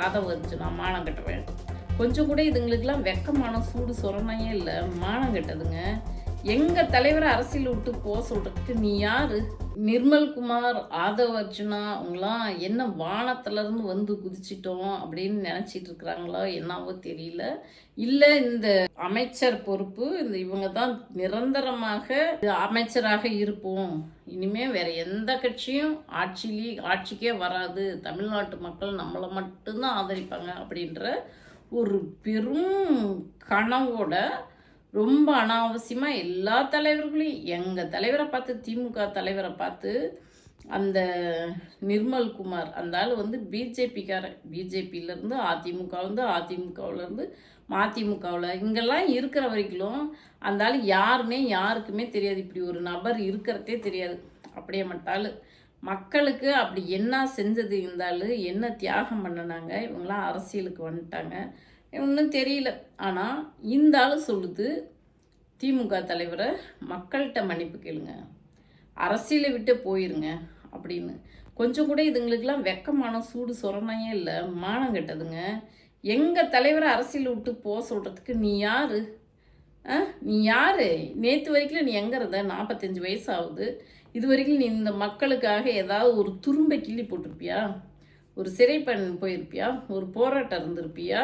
அதை வந்துச்சு நான் மானம் கட்டுவேன். கொஞ்சம் கூட இதுங்களுக்கெல்லாம் வெக்கமான சூடு சொரணையே இல்லை, மானம் கெட்டதுங்க. எங்கள் தலைவரை அரசியல் விட்டு போக சொல்கிறதுக்கு நீ யார்? நிர்மல்குமார், ஆதவ் அர்ஜுனா அவங்களாம் என்ன வானத்திலேருந்து வந்து குதிச்சிட்டோம் அப்படின்னு நினச்சிட்டு இருக்கிறாங்களோ என்னவோ தெரியல. இல்லை இந்த அமைச்சர் பொறுப்பு இந்த இவங்க தான் நிரந்தரமாக அமைச்சராக இருப்போம், இனிமேல் வேற எந்த கட்சியும் ஆட்சிக்கே வராது, தமிழ்நாட்டு மக்கள் நம்மளை மட்டும்தான் ஆதரிப்பாங்க அப்படின்ற ஒரு பெரும் கனவோட ரொம்ப அனாவசியமாக எல்லா தலைவர்களையும் எங்கள் தலைவரை பார்த்து திமுக தலைவரை பார்த்து அந்த நிர்மல்குமார் அந்த ஆள் வந்து பிஜேபிக்காரன், பிஜேபியிலேருந்து அதிமுகவிலேருந்து அதிமுகவிலேருந்து மதிமுகவில் இங்கெல்லாம் இருக்கிற வரைக்கும் அந்த ஆள் யாருன்னே யாருக்குமே தெரியாது. இப்படி ஒரு நபர் இருக்கிறதே தெரியாது. அப்படியே மட்டாள் மக்களுக்கு அப்படி என்ன செஞ்சது இருந்தாலும் என்ன தியாகம் பண்ணினாங்க, இவங்களாம் அரசியலுக்கு வந்துட்டாங்க ஒன்றும் தெரியல. ஆனால் இந்த ஆள் சொல்லுது திமுக தலைவரை மக்கள்கிட்ட மன்னிப்பு கேளுங்க, அரசியலை விட்டு போயிருங்க அப்படின்னு. கொஞ்சம் கூட இதுங்களுக்கெல்லாம் வெக்கமான சூடு சொரணையே இல்லை, மானம் கெட்டதுங்க. எங்கள் தலைவரை அரசியல் விட்டு போக சொல்கிறதுக்கு நீ யார்? நீ யார்? நேற்று வரைக்கும் நீ எங்கே இருந்த? 45 வயசு ஆகுது. இது வரைக்கும் நீ இந்த மக்களுக்காக ஏதாவது ஒரு துரும்பை கிள்ளி போட்டிருப்பியா? ஒரு சிறை போயிருப்பியா? ஒரு போராட்டம் இருந்திருப்பியா?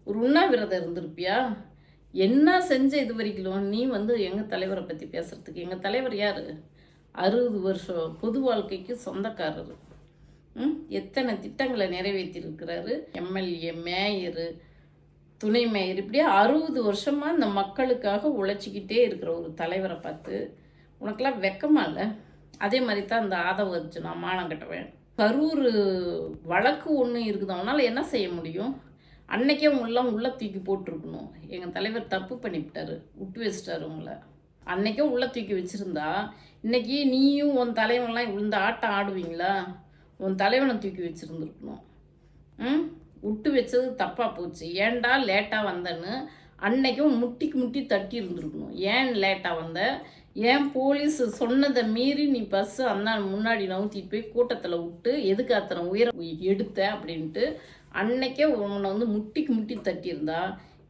ஒரு உண்ணாவிரதம் இருந்திருப்பியா? என்ன செஞ்ச இது வரைக்கும் நீ வந்து எங்கள் தலைவரை பற்றி பேசுகிறதுக்கு? எங்கள் தலைவர் யார்? 60 வருஷம் பொது வாழ்க்கைக்கு சொந்தக்காரர். எத்தனை திட்டங்களை நிறைவேற்றியிருக்கிறாரு. எம்எல்ஏ, மேயரு, துணை மேயர், இப்படியே 60 வருஷமாக இந்த மக்களுக்காக உழைச்சிக்கிட்டே இருக்கிற ஒரு தலைவரை பார்த்து உனக்கெல்லாம் வெக்கமா இல்லை? அதே மாதிரி தான் இந்த ஆதவ அர்ஜுனா மானம் கட்டுவேன். கரூர் வழக்கு ஒன்று இருக்குது, அவனால் என்ன செய்ய முடியும்? அன்னைக்கே உங்களெலாம் உள்ளே தூக்கி போட்டிருக்கணும். எங்கள் தலைவர் தப்பு பண்ணிவிட்டாரு, விட்டு வச்சிட்டாரு உங்களை. அன்னைக்கே உள்ளே தூக்கி வச்சுருந்தா இன்றைக்கி நீயும் உன் தலைவன்லாம் இந்த ஆட்டம் ஆடுவீங்களா? உன் தலைவனை தூக்கி வச்சுருந்துருக்கணும். விட்டு வச்சது தப்பாக போச்சு. ஏன்டா லேட்டாக வந்தேன்னு அன்னைக்கும் முட்டி தட்டி இருந்துருக்கணும். ஏன் லேட்டாக வந்த? ஏன் போலீஸ் சொன்னதை மீறி நீ பஸ்ஸு அந்த முன்னாடி நவுத்திட்டு போய் கூட்டத்தில் விட்டு எதுக்கு அத்தனை உயரம் எடுத்த அப்படின்ட்டு அன்னைக்கே உன்னை வந்து முட்டி தட்டியிருந்தா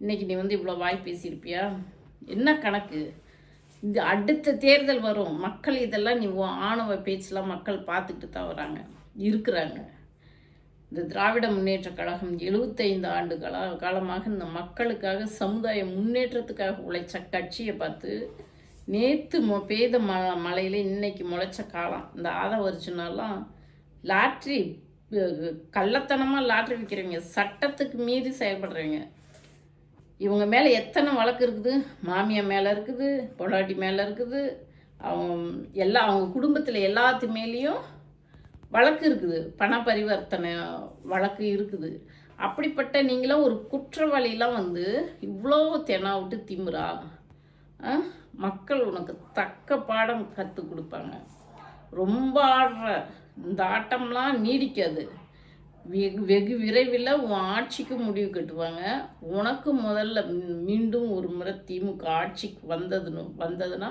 இன்றைக்கி நீ வந்து இவ்வளோ வாய் பேசியிருப்பியா? என்ன கணக்கு? இந்த அடுத்த தேர்தல் வரும், மக்கள் இதெல்லாம் நீ ஆணவ பேச்செலாம் மக்கள் பார்த்துக்கிட்டு தான் வராங்க இருக்கிறாங்க. இந்த திராவிட முன்னேற்ற கழகம் 75 ஆண்டு காலமாக இந்த மக்களுக்காக சமுதாய முன்னேற்றத்துக்காக உழைச்ச கட்சியை பார்த்து நேற்று பெய்த மழையில் இன்னைக்கு முளைச்ச காலம். இந்த ஆதவ அர்ஜுனாலாம் லாட்ரி கள்ளத்தனமாக லாட்ரி விற்கிறவங்க, சட்டத்துக்கு மீறி செயல்படுறவங்க. இவங்க மேலே எத்தனை வழக்கு இருக்குது? மாமியார் மேலே இருக்குது, பொண்டாட்டி மேலே இருக்குது, அவங்க குடும்பத்தில் எல்லாத்து மேலேயும் வழக்கு இருக்குது, பண பரிவர்த்தனை வழக்கு இருக்குது. அப்படிப்பட்ட நீங்களாம் ஒரு குற்றவாளிலாம் வந்து இவ்வளோ தெனா விட்டு திமுறா? மக்கள் உனக்கு தக்க பாடம் கற்றுக் கொடுப்பாங்க. ரொம்ப ஆடுற இந்த ஆட்டம்லாம் நீடிக்காது. வெகு விரைவில் உன் ஆட்சிக்கு முடிவு கட்டுவாங்க. உனக்கு முதல்ல மீண்டும் ஒரு முறை திமுக ஆட்சிக்கு வந்ததுன்னா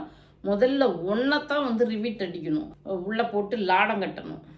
முதல்ல ஒன்றைத்தான் வந்து ரிவிட் அடிக்கணும், உள்ளே போட்டு லாடம் கட்டணும்.